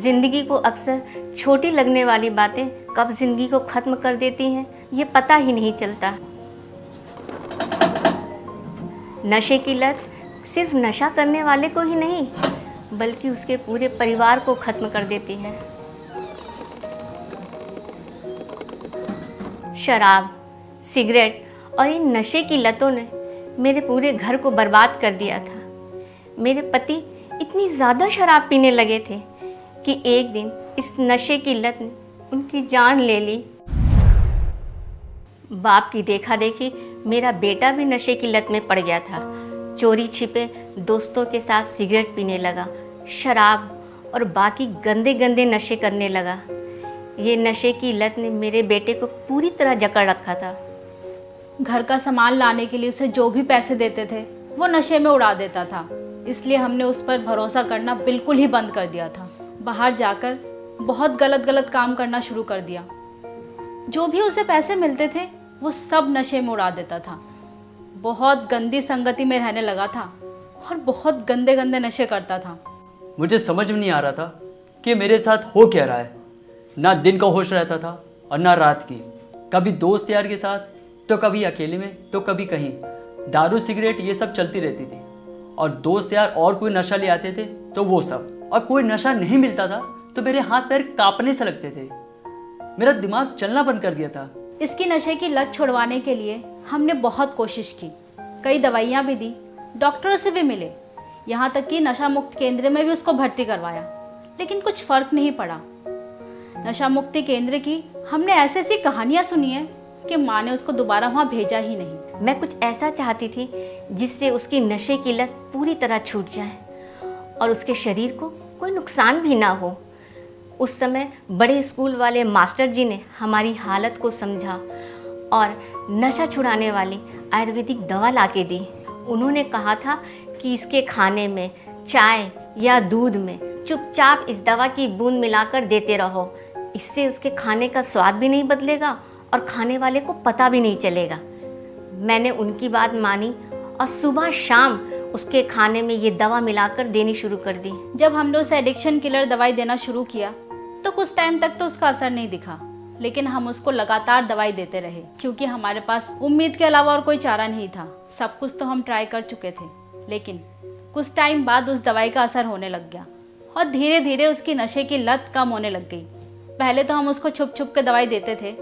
जिंदगी को अक्सर छोटी लगने वाली बातें कब जिंदगी को ख़त्म कर देती हैं ये पता ही नहीं चलता। नशे की लत सिर्फ नशा करने वाले को ही नहीं बल्कि उसके पूरे परिवार को ख़त्म कर देती है। शराब, सिगरेट और इन नशे की लतों ने मेरे पूरे घर को बर्बाद कर दिया था। मेरे पति इतनी ज़्यादा शराब पीने लगे थे कि एक दिन इस नशे की लत ने उनकी जान ले ली। बाप की देखा देखी मेरा बेटा भी नशे की लत में पड़ गया था। चोरी छिपे दोस्तों के साथ सिगरेट पीने लगा, शराब और बाकी गंदे गंदे नशे करने लगा। ये नशे की लत ने मेरे बेटे को पूरी तरह जकड़ रखा था। घर का सामान लाने के लिए उसे जो भी पैसे देते थे वो नशे में उड़ा देता था। इसलिए हमने उस पर भरोसा करना बिल्कुल ही बंद कर दिया था। बाहर जाकर बहुत गलत काम करना शुरू कर दिया। जो भी उसे पैसे मिलते थे वो सब नशे में उड़ा देता था। बहुत गंदी संगति में रहने लगा था और बहुत गंदे नशे करता था। मुझे समझ में नहीं आ रहा था कि मेरे साथ हो क्या रहा है। ना दिन का होश रहता था और ना रात की। कभी दोस्त यार के साथ तो कभी अकेले में तो कभी कहीं। दारू सिगरेट ये सब चलती रहती थी और दोस्त यार और कोई नशा ले आते थे तो वो सब। और कोई नशा नहीं मिलता था तो मेरे हाथ पैर कांपने से लगते थे। मेरा दिमाग चलना बंद कर दिया था। इसकी नशे की लत छुड़वाने के लिए हमने बहुत कोशिश की, कई दवाइयाँ भी दी, डॉक्टरों से भी मिले, यहाँ तक कि नशा मुक्त केंद्र में भी उसको भर्ती करवाया, लेकिन कुछ फ़र्क नहीं पड़ा। नशा मुक्ति केंद्र की हमने ऐसी कहानियाँ सुनी है कि माँ ने उसको दोबारा वहाँ भेजा ही नहीं। मैं कुछ ऐसा चाहती थी जिससे उसकी नशे की लत पूरी तरह छूट जाए और उसके शरीर को कोई नुकसान भी ना हो। उस समय बड़े स्कूल वाले मास्टर जी ने हमारी हालत को समझा और नशा छुड़ाने वाली आयुर्वेदिक दवा लाके दी। उन्होंने कहा था कि इसके खाने में, चाय या दूध में चुपचाप इस दवा की बूंद मिलाकर देते रहो। इससे उसके खाने का स्वाद भी नहीं बदलेगा और खाने वाले को पता भी नहीं चलेगा। मैंने उनकी बात मानी और सुबह शाम उसके खाने में ये दवा मिलाकर देनी शुरू कर दी। जब हमने उसे एडिक्शन किलर दवाई देना शुरू किया तो कुछ टाइम तक तो उसका असर नहीं दिखा, लेकिन हम उसको लगातार दवाई देते रहे क्योंकि हमारे पास उम्मीद के अलावा और कोई चारा नहीं था। सब कुछ तो हम ट्राई कर चुके थे, लेकिन कुछ टाइम बाद उस दवाई का असर होने लग गया और धीरे धीरे उसकी नशे की लत कम होने लग गई। पहले तो हम उसको छुप के दवाई देते थे,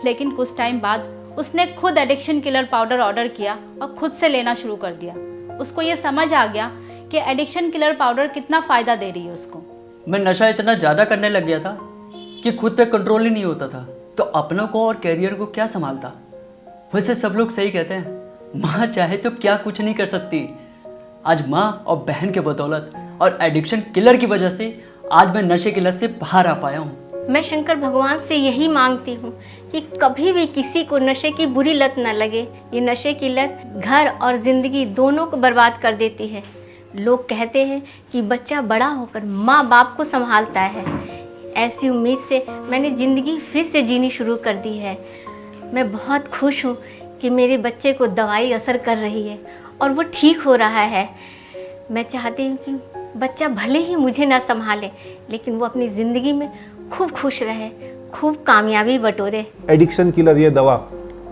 लेकिन कुछ टाइम बाद उसने खुद एडिक्शन किलर पाउडर ऑर्डर किया और खुद से लेना शुरू कर दिया। उसको ये समझ आ गया कि एडिक्शन किलर पाउडर कितना फ़ायदा दे रही है उसको। मैं नशा इतना ज़्यादा करने लग गया था कि खुद पे कंट्रोल ही नहीं होता था, तो अपनों को और कैरियर को क्या संभालता। वैसे सब लोग सही कहते हैं, माँ चाहे तो क्या कुछ नहीं कर सकती। आज माँ और बहन के बदौलत और एडिक्शन किलर की वजह से आज मैं नशे की लत से बाहर आ पाया हूँ। मैं शंकर भगवान से यही मांगती हूँ कि कभी भी किसी को नशे की बुरी लत न लगे। ये नशे की लत घर और ज़िंदगी दोनों को बर्बाद कर देती है। लोग कहते हैं कि बच्चा बड़ा होकर माँ बाप को संभालता है। ऐसी उम्मीद से मैंने ज़िंदगी फिर से जीनी शुरू कर दी है। मैं बहुत खुश हूँ कि मेरे बच्चे को दवाई असर कर रही है और वो ठीक हो रहा है। मैं चाहती हूँ कि बच्चा भले ही मुझे ना संभाले, लेकिन वो अपनी ज़िंदगी में खूब खुश रहे, खूब कामयाबी बटोरे। एडिक्शन किलर ये दवा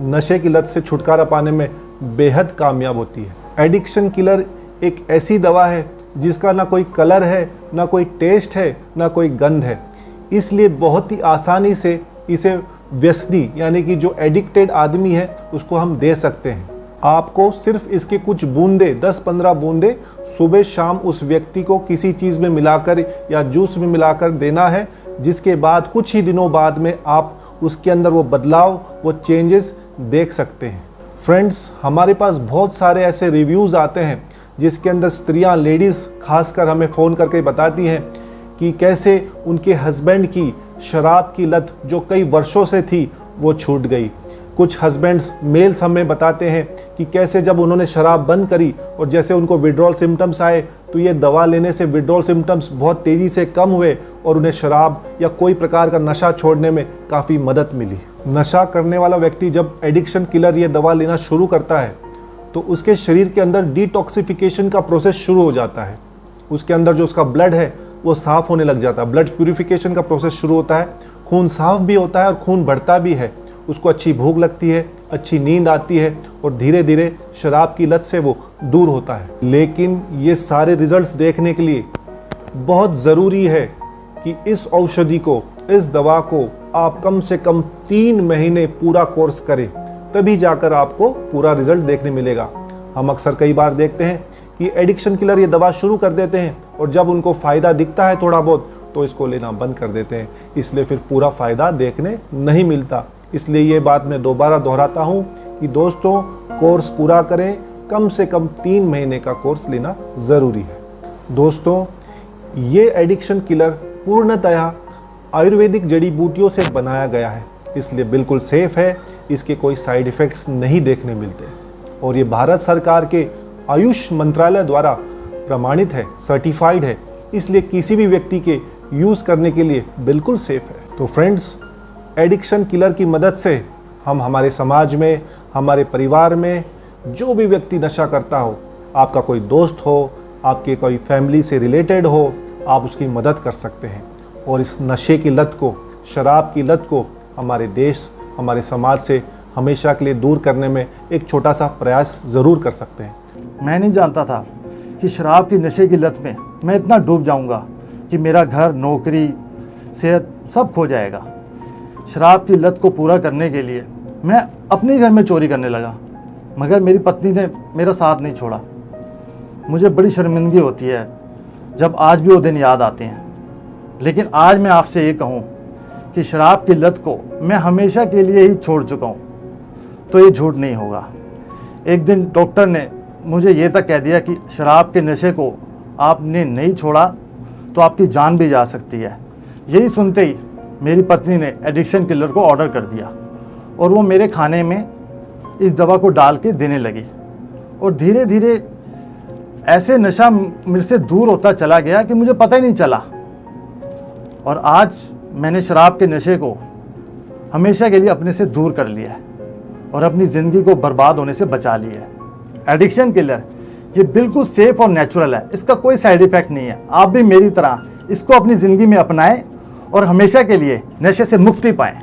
नशे की लत से छुटकारा पाने में बेहद कामयाब होती है। एडिक्शन किलर एक ऐसी दवा है जिसका ना कोई कलर है, ना कोई टेस्ट है, ना कोई गंध है। इसलिए बहुत ही आसानी से इसे व्यसनी यानी कि जो एडिक्टेड आदमी है उसको हम दे सकते हैं। आपको सिर्फ इसके कुछ बूंदे 10-15 बूंदे सुबह शाम उस व्यक्ति को किसी चीज़ में मिलाकर या जूस में मिलाकर देना है, जिसके बाद कुछ ही दिनों बाद में आप उसके अंदर वो बदलाव, वो चेंजेस देख सकते हैं। फ्रेंड्स, हमारे पास बहुत सारे ऐसे रिव्यूज़ आते हैं जिसके अंदर स्त्रियां, लेडीज़ खासकर हमें फ़ोन करके बताती हैं कि कैसे उनके हस्बैंड की शराब की लत जो कई वर्षों से थी वो छूट गई। कुछ हस्बैंड्स मेल्स हमें बताते हैं कि कैसे जब उन्होंने शराब बंद करी और जैसे उनको विड्रॉल सिम्टम्स आए तो ये दवा लेने से विड्रॉल सिम्टम्स बहुत तेज़ी से कम हुए और उन्हें शराब या कोई प्रकार का नशा छोड़ने में काफ़ी मदद मिली। नशा करने वाला व्यक्ति जब एडिक्शन किलर ये दवा लेना शुरू करता है तो उसके शरीर के अंदर डिटॉक्सिफिकेशन का प्रोसेस शुरू हो जाता है। उसके अंदर जो उसका ब्लड है वो साफ़ होने लग जाता है। ब्लड प्यूरिफिकेशन का प्रोसेस शुरू होता है, खून साफ भी होता है और खून बढ़ता भी है। उसको अच्छी भूख लगती है, अच्छी नींद आती है और धीरे धीरे शराब की लत से वो दूर होता है। लेकिन ये सारे रिजल्ट्स देखने के लिए बहुत ज़रूरी है कि इस औषधि को, इस दवा को आप कम से कम 3 महीने पूरा कोर्स करें, तभी जाकर आपको पूरा रिजल्ट देखने मिलेगा। हम अक्सर कई बार देखते हैं कि एडिक्शन किलर ये दवा शुरू कर देते हैं और जब उनको फ़ायदा दिखता है थोड़ा बहुत तो इसको लेना बंद कर देते हैं, इसलिए फिर पूरा फ़ायदा देखने नहीं मिलता। इसलिए ये बात मैं दोबारा दोहराता हूँ कि दोस्तों, कोर्स पूरा करें, कम से कम 3 महीने का कोर्स लेना ज़रूरी है। दोस्तों, ये एडिक्शन किलर पूर्णतः आयुर्वेदिक जड़ी बूटियों से बनाया गया है, इसलिए बिल्कुल सेफ़ है, इसके कोई साइड इफ़ेक्ट्स नहीं देखने मिलते और ये भारत सरकार के आयुष मंत्रालय द्वारा प्रमाणित है, सर्टिफाइड है, इसलिए किसी भी व्यक्ति के यूज़ करने के लिए बिल्कुल सेफ़ है। तो फ्रेंड्स, एडिक्शन किलर की मदद से हम हमारे समाज में, हमारे परिवार में जो भी व्यक्ति नशा करता हो, आपका कोई दोस्त हो, आपके कोई फैमिली से रिलेटेड हो, आप उसकी मदद कर सकते हैं और इस नशे की लत को, शराब की लत को हमारे देश, हमारे समाज से हमेशा के लिए दूर करने में एक छोटा सा प्रयास ज़रूर कर सकते हैं। मैं नहीं जानता था कि शराब की नशे की लत में मैं इतना डूब जाऊंगा कि मेरा घर, नौकरी, सेहत सब खो जाएगा। शराब की लत को पूरा करने के लिए मैं अपने घर में चोरी करने लगा, मगर मेरी पत्नी ने मेरा साथ नहीं छोड़ा। मुझे बड़ी शर्मिंदगी होती है जब आज भी वो दिन याद आते हैं। लेकिन आज मैं आपसे ये कहूँ कि शराब की लत को मैं हमेशा के लिए ही छोड़ चुका हूँ, तो ये झूठ नहीं होगा। एक दिन डॉक्टर ने मुझे ये तक कह दिया कि शराब के नशे को आपने नहीं छोड़ा तो आपकी जान भी जा सकती है। यही सुनते ही मेरी पत्नी ने एडिक्शन किलर को ऑर्डर कर दिया और वो मेरे खाने में इस दवा को डाल के देने लगी और धीरे धीरे ऐसे नशा मेरे से दूर होता चला गया कि मुझे पता ही नहीं चला। और आज मैंने शराब के नशे को हमेशा के लिए अपने से दूर कर लिया है और अपनी ज़िंदगी को बर्बाद होने से बचा लिया है। एडिक्शन किलर ये बिल्कुल सेफ़ और नेचुरल है, इसका कोई साइड इफ़ेक्ट नहीं है। आप भी मेरी तरह इसको अपनी ज़िंदगी में अपनाएं और हमेशा के लिए नशे से मुक्ति पाएं।